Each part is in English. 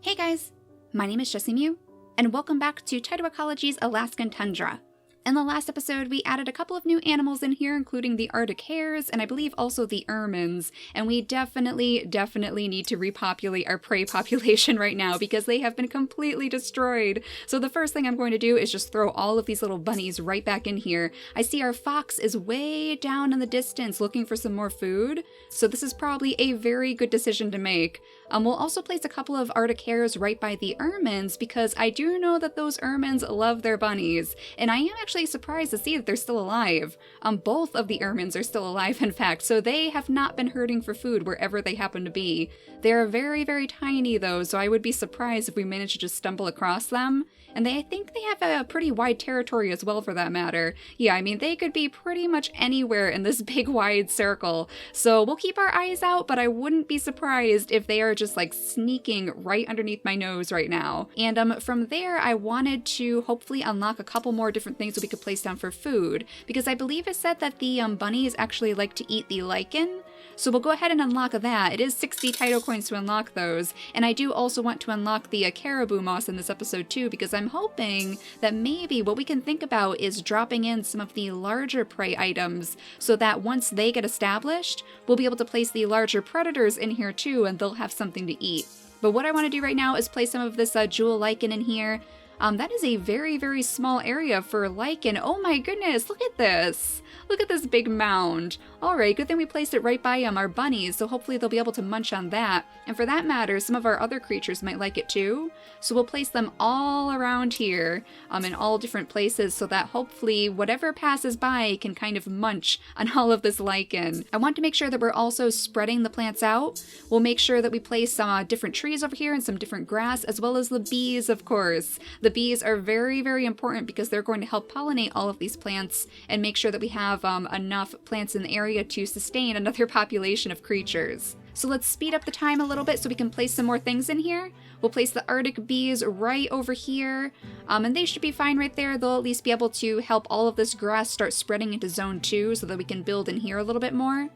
Hey guys, my name is JessiMew, and welcome back to Tyto Ecology's Alaskan Tundra. In the last episode, we added a couple of new animals in here, including the Arctic hares, and I believe also the ermines, and we definitely need to repopulate our prey population right now because they have been completely destroyed. So the first thing I'm going to do is just throw all of these little bunnies right back in here. I see our fox is way down in the distance looking for some more food, so this is probably a very good decision to make. We'll also place a couple of Arctic hares right by the ermines because I do know that those ermines love their bunnies, and I am actually surprised to see that they're still alive. Both of the ermines are still alive, in fact, so they have not been hurting for food wherever they happen to be. They're very tiny though, so I would be surprised if we managed to just stumble across them. And I think they have a pretty wide territory as well, for that matter. Yeah, I mean, they could be pretty much anywhere in this big wide circle. So we'll keep our eyes out, but I wouldn't be surprised if they are just like sneaking right underneath my nose right now. And from there, I wanted to hopefully unlock a couple more different things that we could place down for food, because I believe it said that the bunnies actually like to eat the lichen. So we'll go ahead and unlock that. It is 60 Tyto coins to unlock those, and I do also want to unlock the caribou moss in this episode too, because I'm hoping that maybe what we can think about is dropping in some of the larger prey items so that once they get established, we'll be able to place the larger predators in here too, and they'll have something to eat. But what I want to do right now is place some of this jewel lichen in here. That is a very small area for lichen. Oh my goodness, look at this! Look at this big mound. Alright, good thing we placed it right by our bunnies, so hopefully they'll be able to munch on that. And for that matter, some of our other creatures might like it too. So we'll place them all around here, in all different places, so that hopefully whatever passes by can kind of munch on all of this lichen. I want to make sure that we're also spreading the plants out. We'll make sure that we place some different trees over here and some different grass, as well as the bees, of course. The bees are very important because they're going to help pollinate all of these plants and make sure that we have enough plants in the area to sustain another population of creatures. So let's speed up the time a little bit so we can place some more things in here. We'll place the Arctic bees right over here, and they should be fine right there. They'll at least be able to help all of this grass start spreading into zone 2 so that we can build in here a little bit more.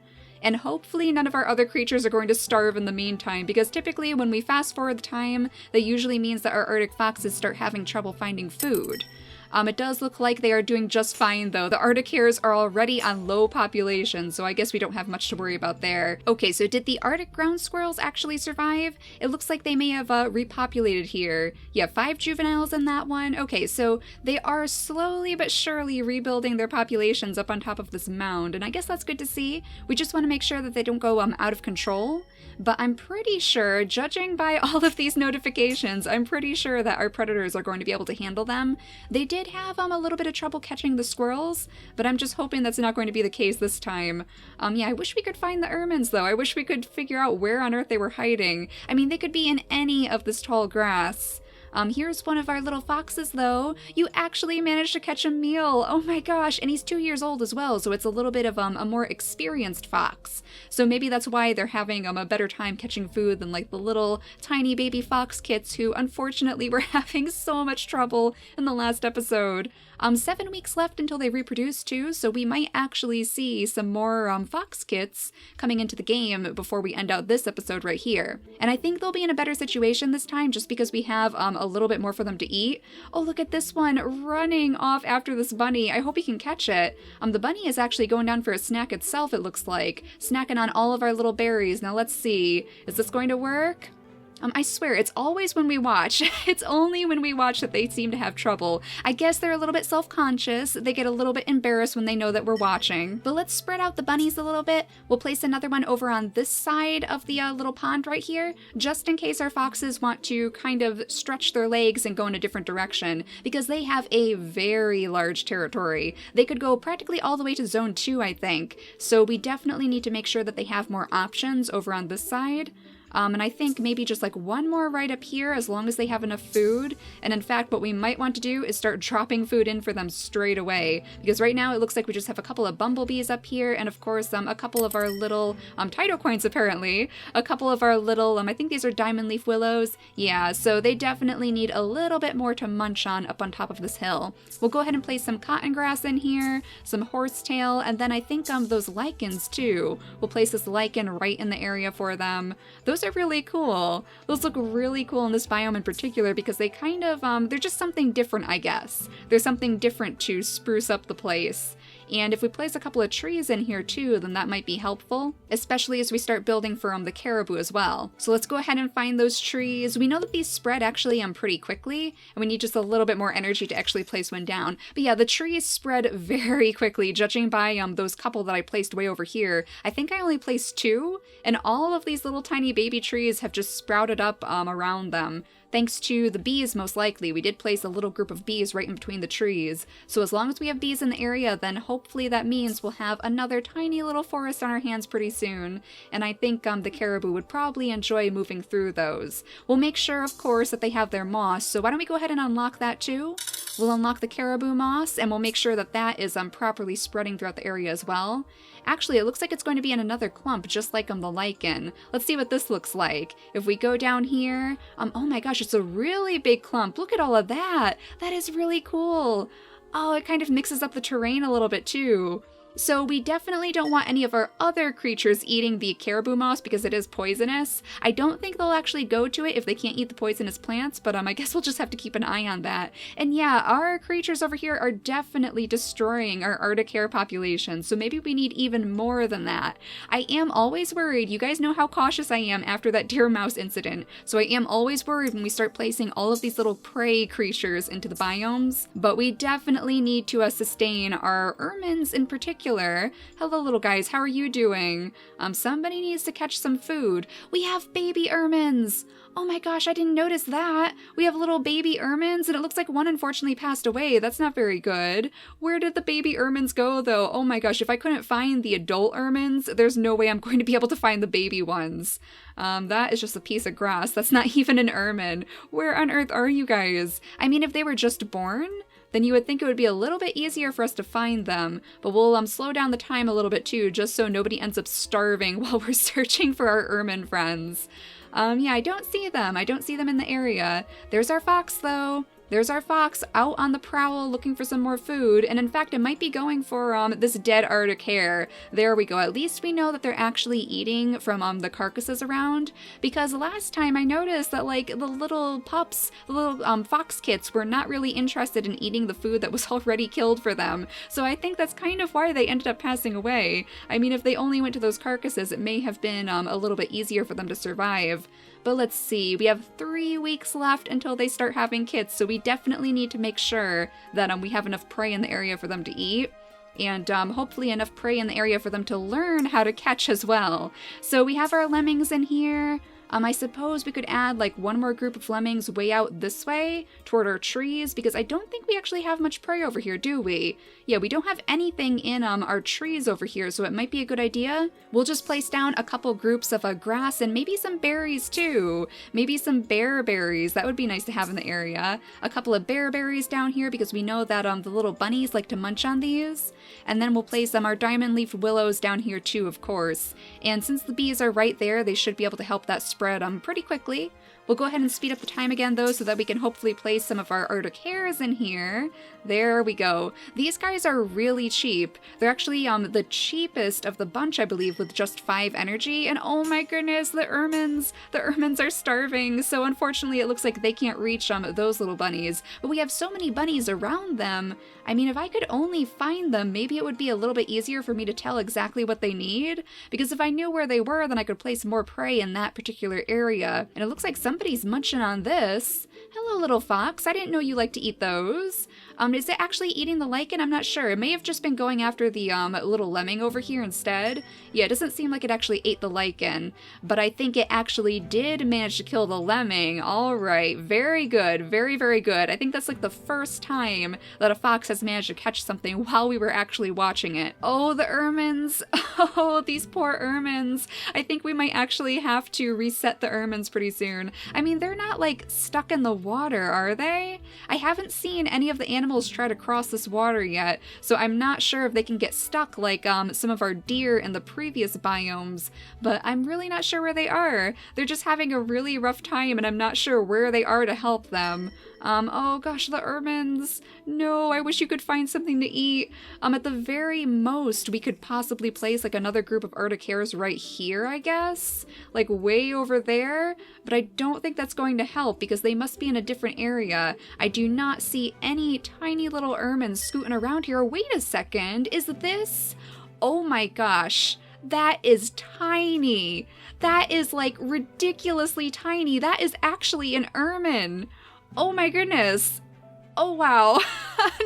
And hopefully none of our other creatures are going to starve in the meantime, because typically when we fast forward the time, that usually means that our Arctic foxes start having trouble finding food. It does look like they are doing just fine though. The Arctic hares are already on low population, so I guess we don't have much to worry about there. Okay, so did the Arctic ground squirrels actually survive? It looks like they may have repopulated here. Yeah, 5 juveniles in that one. Okay, so they are slowly but surely rebuilding their populations up on top of this mound, and I guess that's good to see. We just want to make sure that they don't go out of control. But I'm pretty sure, judging by all of these notifications, I'm pretty sure that our predators are going to be able to handle them. They did have a little bit of trouble catching the squirrels, but I'm just hoping that's not going to be the case this time. Yeah, I wish we could find the ermines though. I wish we could figure out where on earth they were hiding. I mean, they could be in any of this tall grass. Here's one of our little foxes though. You actually managed to catch a meal. Oh my gosh, and he's 2 years old as well, so it's a little bit of a more experienced fox. So maybe that's why they're having a better time catching food than like the little tiny baby fox kits who unfortunately were having so much trouble in the last episode. 7 weeks left until they reproduce too, so we might actually see some more fox kits coming into the game before we end out this episode right here. And I think they'll be in a better situation this time just because we have a little bit more for them to eat. Oh, look at this one running off after this bunny. I hope he can catch it. The bunny is actually going down for a snack itself, it looks like. Snacking on all of our little berries. Now let's see. Is this going to work? I swear, it's always when we watch. It's only when we watch that they seem to have trouble. I guess they're a little bit self-conscious. They get a little bit embarrassed when they know that we're watching. But let's spread out the bunnies a little bit. We'll place another one over on this side of the little pond right here, just in case our foxes want to kind of stretch their legs and go in a different direction, because they have a very large territory. They could go practically all the way to zone 2, I think. So we definitely need to make sure that they have more options over on this side. And I think maybe just like one more right up here as long as they have enough food. And in fact, what we might want to do is start dropping food in for them straight away. Because right now it looks like we just have a couple of bumblebees up here, and of course a couple of our little Tyto coins apparently. A couple of our little, I think these are diamond leaf willows. Yeah, so they definitely need a little bit more to munch on up on top of this hill. We'll go ahead and place some cotton grass in here, some horsetail, and then I think those lichens too. We'll place this lichen right in the area for them. Those those are really cool. Those look really cool in this biome in particular because they kind of, they're just something different, I guess. There's something different to spruce up the place. And if we place a couple of trees in here too, then that might be helpful, especially as we start building for the caribou as well. So let's go ahead and find those trees. We know that these spread actually pretty quickly, and we need just a little bit more energy to actually place one down. But yeah, the trees spread very quickly, judging by those couple that I placed way over here. I think I only placed 2, and all of these little tiny baby trees have just sprouted up around them. Thanks to the bees, most likely. We did place a little group of bees right in between the trees. So as long as we have bees in the area, then hopefully that means we'll have another tiny little forest on our hands pretty soon. And I think the caribou would probably enjoy moving through those. We'll make sure, of course, that they have their moss. So why don't we go ahead and unlock that too? We'll unlock the caribou moss, and we'll make sure that that is properly spreading throughout the area as well. Actually, it looks like it's going to be in another clump, just like the lichen. Let's see what this looks like. If we go down here, oh my gosh, it's a really big clump. Look at all of that. That is really cool. Oh, it kind of mixes up the terrain a little bit too. So we definitely don't want any of our other creatures eating the caribou moss because it is poisonous. I don't think they'll actually go to it if they can't eat the poisonous plants, but I guess we'll just have to keep an eye on that. And yeah, our creatures over here are definitely destroying our Arctic hare population, so maybe we need even more than that. I am always worried. You guys know how cautious I am after that deer mouse incident, so I am always worried when we start placing all of these little prey creatures into the biomes, but we definitely need to sustain our ermines in particular. Hello, little guys. How are you doing? Somebody needs to catch some food. We have baby ermines. Oh my gosh, I didn't notice that. We have little baby ermines, and it looks like one unfortunately passed away. That's not very good. Where did the baby ermines go, though? Oh my gosh, if I couldn't find the adult ermines, there's no way I'm going to be able to find the baby ones. That is just a piece of grass. That's not even an ermine. Where on earth are you guys? I mean, if they were just born, then you would think it would be a little bit easier for us to find them, but we'll slow down the time a little bit too, just so nobody ends up starving while we're searching for our ermine friends. Yeah, I don't see them. I don't see them in the area. There's our fox, though. There's our fox out on the prowl looking for some more food, and in fact it might be going for this dead Arctic hare. There we go. At least we know that they're actually eating from the carcasses around, because last time I noticed that like the little pups, the little fox kits were not really interested in eating the food that was already killed for them. So I think that's kind of why they ended up passing away. I mean, if they only went to those carcasses, it may have been a little bit easier for them to survive. But let's see, we have 3 weeks left until they start having kits, so we definitely need to make sure that we have enough prey in the area for them to eat, and hopefully enough prey in the area for them to learn how to catch as well. So we have our lemmings in here. I suppose we could add like one more group of lemmings way out this way toward our trees, because I don't think we actually have much prey over here, do we? Yeah, we don't have anything in our trees over here, so it might be a good idea. We'll just place down a couple groups of grass and maybe some berries too. Maybe some bear berries. That would be nice to have in the area. A couple of bear berries down here because we know that the little bunnies like to munch on these. And then we'll place our diamond leaf willows down here too, of course. And since the bees are right there, they should be able to help that spread pretty quickly. We'll go ahead and speed up the time again though, so that we can hopefully place some of our Arctic hares in here. There we go. These guys are really cheap. They're actually the cheapest of the bunch, I believe, with just 5 energy. And oh my goodness, the ermines are starving. So unfortunately, it looks like they can't reach those little bunnies. But we have so many bunnies around them. I mean, if I could only find them, maybe it would be a little bit easier for me to tell exactly what they need. Because if I knew where they were, then I could place more prey in that particular area. And it looks like somebody's munching on this. Hello, little fox. I didn't know you like to eat those. Is it actually eating the lichen? I'm not sure. It may have just been going after the little lemming over here instead. Yeah, it doesn't seem like it actually ate the lichen, but I think it actually did manage to kill the lemming. All right, very good. Very, very good. I think that's like the first time that a fox has managed to catch something while we were actually watching it. Oh, the ermines. Oh, these poor ermines. I think we might actually have to reset the ermines pretty soon. I mean, they're not like stuck in the water, are they? I haven't seen any of the animals try to cross this water yet, so I'm not sure if they can get stuck like some of our deer in the previous biomes, but I'm really not sure where they are. They're just having a really rough time, and I'm not sure where they are to help them. Oh gosh, the ermines. No, I wish you could find something to eat. At the very most, we could possibly place like another group of Arctic hares right here, I guess. Like way over there. But I don't think that's going to help because they must be in a different area. I do not see any tiny little ermines scooting around here. Wait a second, is this? Oh my gosh. That is tiny. That is like ridiculously tiny. That is actually an ermine. Oh my goodness. Oh wow.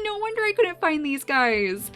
No wonder I couldn't find these guys.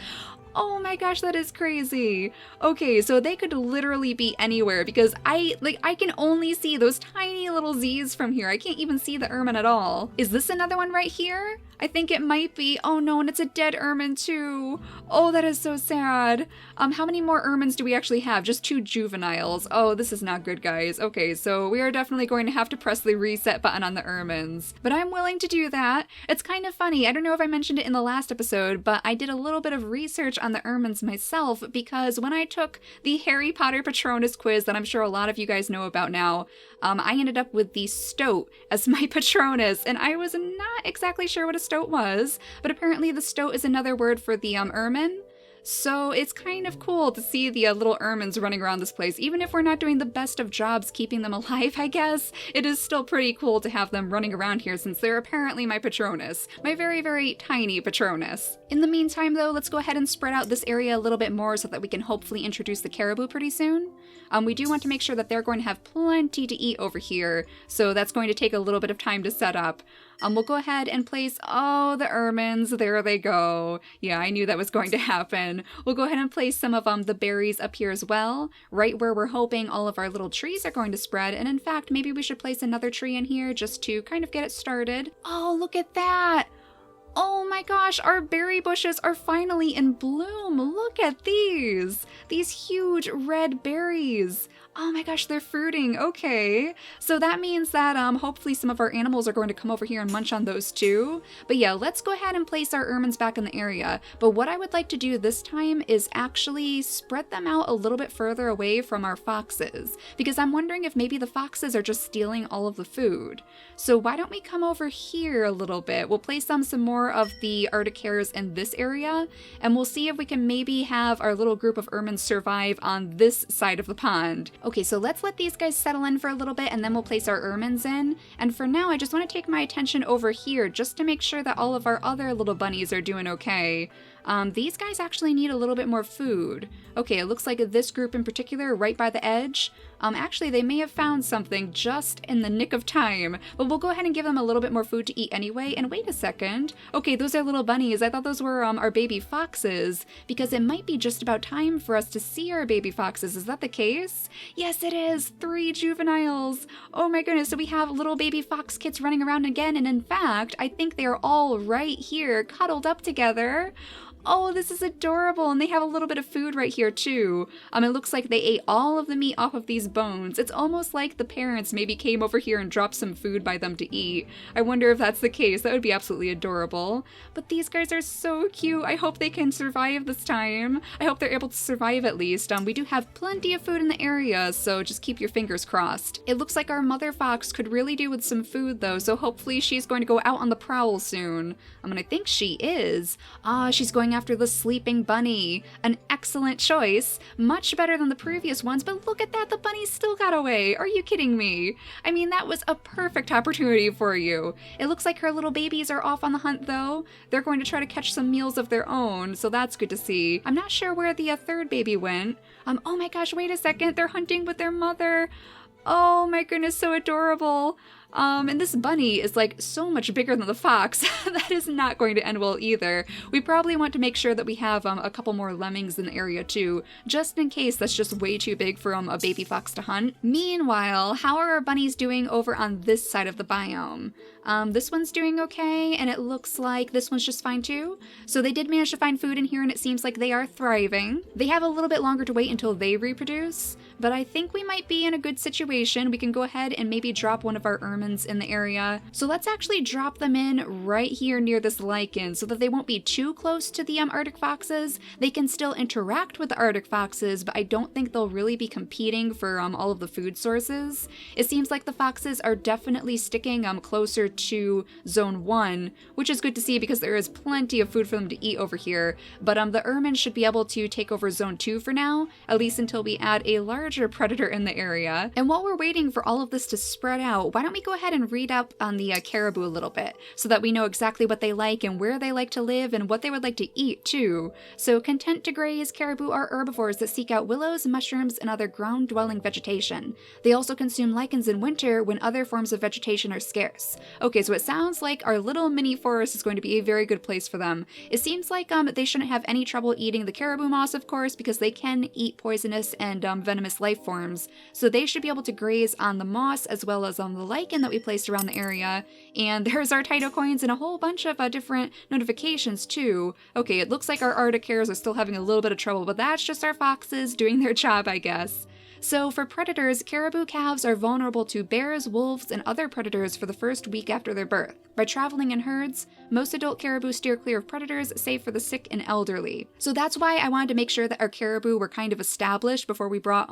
Oh my gosh, that is crazy. Okay, so they could literally be anywhere because I can only see those tiny little Z's from here. I can't even see the ermine at all. Is this another one right here? I think it might be. Oh no, and it's a dead ermine too. Oh, that is so sad. How many more ermines do we actually have? Just 2 juveniles. Oh, this is not good, guys. Okay, so we are definitely going to have to press the reset button on the ermines. But I'm willing to do that. It's kind of funny. I don't know if I mentioned it in the last episode, but I did a little bit of research on the ermines myself because when I took the Harry Potter Patronus quiz that I'm sure a lot of you guys know about now, I ended up with the stoat as my Patronus, and I was not exactly sure what a stoat was, but apparently the stoat is another word for the ermine. So it's kind of cool to see the little ermines running around this place. Even if we're not doing the best of jobs keeping them alive, I guess, it is still pretty cool to have them running around here since they're apparently my Patronus. My very, very tiny Patronus. In the meantime, though, let's go ahead and spread out this area a little bit more so that we can hopefully introduce the caribou pretty soon. We do want to make sure that they're going to have plenty to eat over here, so that's going to take a little bit of time to set up. We'll go ahead and place, oh, the ermines, there they go. Yeah, I knew that was going to happen. We'll go ahead and place some of the berries up here as well, right where we're hoping all of our little trees are going to spread, and in fact, maybe we should place another tree in here just to kind of get it started. Oh, look at that! Oh my gosh, our berry bushes are finally in bloom. Look at these huge red berries. Oh my gosh, they're fruiting. Okay. So that means that hopefully some of our animals are going to come over here and munch on those too. But yeah, let's go ahead and place our ermines back in the area. But what I would like to do this time is actually spread them out a little bit further away from our foxes, because I'm wondering if maybe the foxes are just stealing all of the food. So why don't we come over here a little bit? We'll place some more of the Arctic hares in this area, and we'll see if we can maybe have our little group of ermines survive on this side of the pond. Okay, so let's let these guys settle in for a little bit and then we'll place our ermines in. And for now, I just want to take my attention over here just to make sure that all of our other little bunnies are doing okay. These guys actually need a little bit more food. Okay, it looks like this group in particular, right by the edge, actually they may have found something just in the nick of time, but we'll go ahead and give them a little bit more food to eat anyway. And wait a second. Okay, those are little bunnies. I thought those were our baby foxes, because it might be just about time for us to see our baby foxes. Is that the case? Yes, it is. 3 juveniles. Oh my goodness. So we have little baby fox kids running around again, and in fact, I think they are all right here, cuddled up together. Oh, this is adorable, and they have a little bit of food right here too. It looks like they ate all of the meat off of these bones. It's almost like the parents maybe came over here and dropped some food by them to eat. I wonder if that's the case. That would be absolutely adorable. But these guys are so cute. I hope they can survive this time. I hope they're able to survive at least. We do have plenty of food in the area, so just keep your fingers crossed. It looks like our mother fox could really do with some food though, so hopefully she's going to go out on the prowl soon. I think she is. She's going after the sleeping bunny. An excellent choice. Much better than the previous ones, but look at that, the bunny still got away. Are you kidding me? I mean, that was a perfect opportunity for you. It looks like her little babies are off on the hunt though. They're going to try to catch some meals of their own, so that's good to see. I'm not sure where the third baby went. Oh my gosh, wait a second, they're hunting with their mother. Oh my goodness, so adorable. And this bunny is like so much bigger than the fox. That is not going to end well either. We probably want to make sure that we have a couple more lemmings in the area too, just in case that's just way too big for a baby fox to hunt. Meanwhile, how are our bunnies doing over on this side of the biome? This one's doing okay, and it looks like this one's just fine too. So they did manage to find food in here, and it seems like they are thriving. They have a little bit longer to wait until they reproduce, but I think we might be in a good situation. We can go ahead and maybe drop one of our ermines ermines in the area. So let's actually drop them in right here near this lichen so that they won't be too close to the Arctic foxes. They can still interact with the Arctic foxes, but I don't think they'll really be competing for all of the food sources. It seems like the foxes are definitely sticking closer to Zone 1, which is good to see because there is plenty of food for them to eat over here, but the ermines should be able to take over Zone 2 for now, at least until we add a larger predator in the area. And while we're waiting for all of this to spread out, why don't we go ahead and read up on the caribou a little bit, so that we know exactly what they like and where they like to live and what they would like to eat too. So content to graze, caribou are herbivores that seek out willows, mushrooms, and other ground-dwelling vegetation. They also consume lichens in winter when other forms of vegetation are scarce. Okay, so it sounds like our little mini forest is going to be a very good place for them. It seems like they shouldn't have any trouble eating the caribou moss, of course, because they can eat poisonous and venomous life forms. So they should be able to graze on the moss as well as on the lichen that we placed around the area. And there's our Tyto coins and a whole bunch of different notifications too. Okay, it looks like our Arctic hares are still having a little bit of trouble, but that's just our foxes doing their job, I guess. So for predators, caribou calves are vulnerable to bears, wolves, and other predators for the first week after their birth. By traveling in herds, most adult caribou steer clear of predators, save for the sick and elderly. So that's why I wanted to make sure that our caribou were kind of established before we brought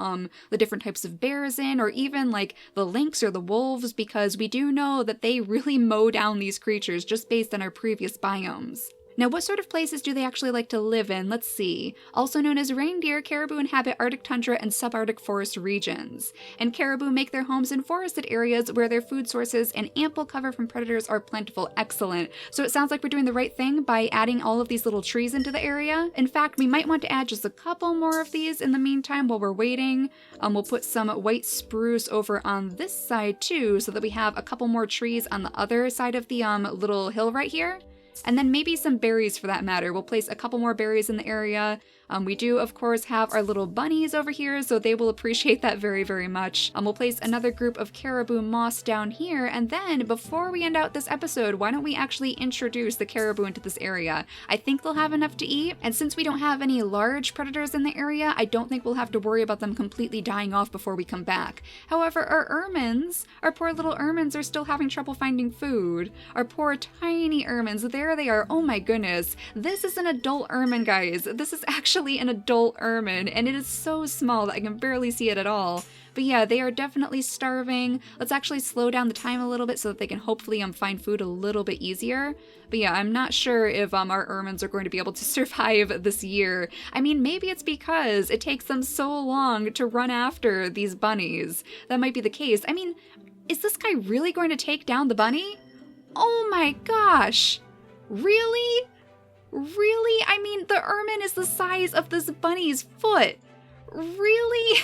the different types of bears in, or even like the lynx or the wolves, because we do know that they really mow down these creatures just based on our previous biomes. Now, what sort of places do they actually like to live in? Let's see. Also known as reindeer, caribou inhabit Arctic tundra and subarctic forest regions. And caribou make their homes in forested areas where their food sources and ample cover from predators are plentiful. Excellent. So it sounds like we're doing the right thing by adding all of these little trees into the area. In fact, we might want to add just a couple more of these in the meantime while we're waiting. We'll put some white spruce over on this side too, so that we have a couple more trees on the other side of the little hill right here. And then maybe some berries for that matter. We'll place a couple more berries in the area. We do, of course, have our little bunnies over here, so they will appreciate that very, very much. We'll place another group of caribou moss down here, and then before we end out this episode, why don't we actually introduce the caribou into this area? I think they'll have enough to eat, and since we don't have any large predators in the area, I don't think we'll have to worry about them completely dying off before we come back. However, our ermines, our poor little ermines, are still having trouble finding food. Our poor tiny ermines, there they are. Oh my goodness. This is an adult ermine, guys. This is actually an adult ermine, and it is so small that I can barely see it at all. But yeah, they are definitely starving. Let's actually slow down the time a little bit so that they can hopefully find food a little bit easier. But yeah, I'm not sure if our ermines are going to be able to survive this year. I mean, maybe it's because it takes them so long to run after these bunnies. That might be the case. I mean, is this guy really going to take down the bunny? Oh my gosh! Really? Really? I mean, the ermine is the size of this bunny's foot. Really?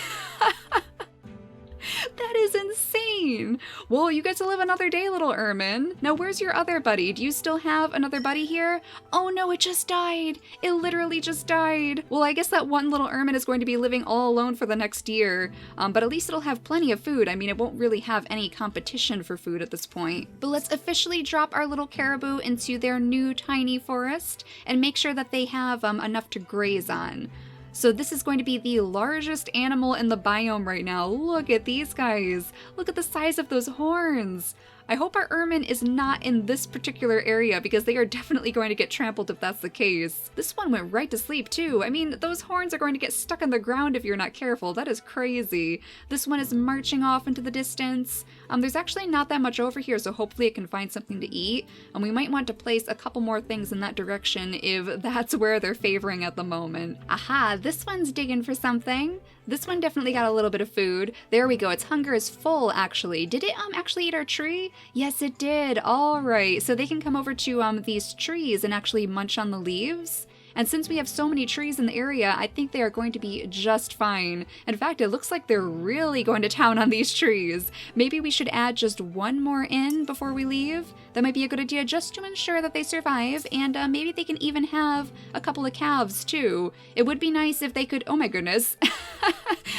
That is insane. Well, you get to live another day, little ermine. Now, where's your other buddy? Do you still have another buddy here? Oh no, it just died. It literally just died. Well, I guess that one little ermine is going to be living all alone for the next year, but at least it'll have plenty of food. I mean, it won't really have any competition for food at this point. But let's officially drop our little caribou into their new tiny forest and make sure that they have enough to graze on. So this is going to be the largest animal in the biome right now. Look at these guys. Look at the size of those horns. I hope our ermine is not in this particular area because they are definitely going to get trampled if that's the case. This one went right to sleep too. I mean, those horns are going to get stuck in the ground if you're not careful. That is crazy. This one is marching off into the distance. There's actually not that much over here, so hopefully it can find something to eat. And we might want to place a couple more things in that direction if that's where they're favoring at the moment. Aha, this one's digging for something. This one definitely got a little bit of food. There we go. Its hunger is full, actually. Did it actually eat our tree? Yes, it did. All right. So they can come over to these trees and actually munch on the leaves. And since we have so many trees in the area, I think they are going to be just fine. In fact, it looks like they're really going to town on these trees. Maybe we should add just one more in before we leave. That might be a good idea just to ensure that they survive, and maybe they can even have a couple of calves too. It would be nice if they could— oh my goodness.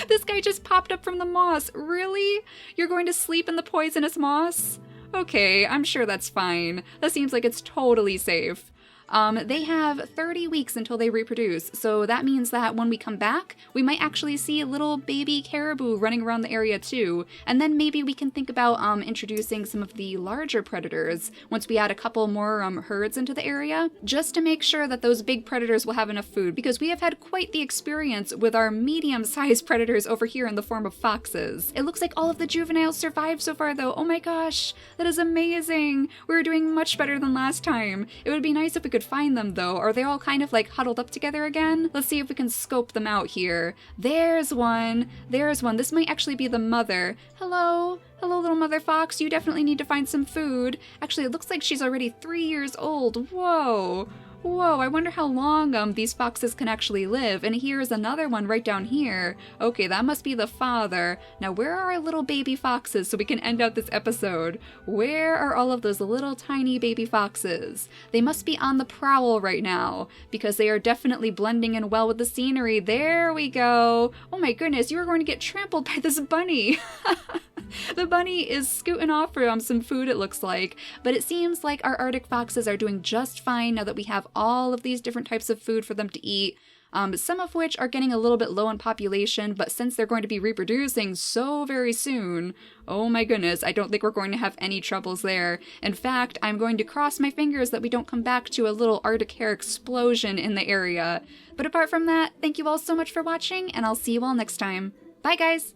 This guy just popped up from the moss. Really? You're going to sleep in the poisonous moss? Okay, I'm sure that's fine. That seems like it's totally safe. They have 30 weeks until they reproduce, so that means that when we come back, we might actually see little baby caribou running around the area too, and then maybe we can think about introducing some of the larger predators once we add a couple more herds into the area, just to make sure that those big predators will have enough food, because we have had quite the experience with our medium-sized predators over here in the form of foxes. It looks like all of the juveniles survived so far though. Oh my gosh, that is amazing! We're doing much better than last time. It would be nice if we could find them though. Are they all kind of like huddled up together again? Let's see if we can scope them out here. There's one. There's one. This might actually be the mother. Hello? Hello, little mother fox. You definitely need to find some food. Actually, it looks like she's already 3 years old. Whoa. Whoa, I wonder how long these foxes can actually live. And here's another one right down here. Okay, that must be the father. Now, where are our little baby foxes so we can end out this episode? Where are all of those little tiny baby foxes? They must be on the prowl right now because they are definitely blending in well with the scenery. There we go. Oh my goodness, you are going to get trampled by this bunny. The bunny is scooting off for some food, it looks like, but it seems like our Arctic foxes are doing just fine now that we have all of these different types of food for them to eat, some of which are getting a little bit low in population, but since they're going to be reproducing so very soon, oh my goodness, I don't think we're going to have any troubles there. In fact, I'm going to cross my fingers that we don't come back to a little Arctic hare explosion in the area. But apart from that, thank you all so much for watching, and I'll see you all next time. Bye guys!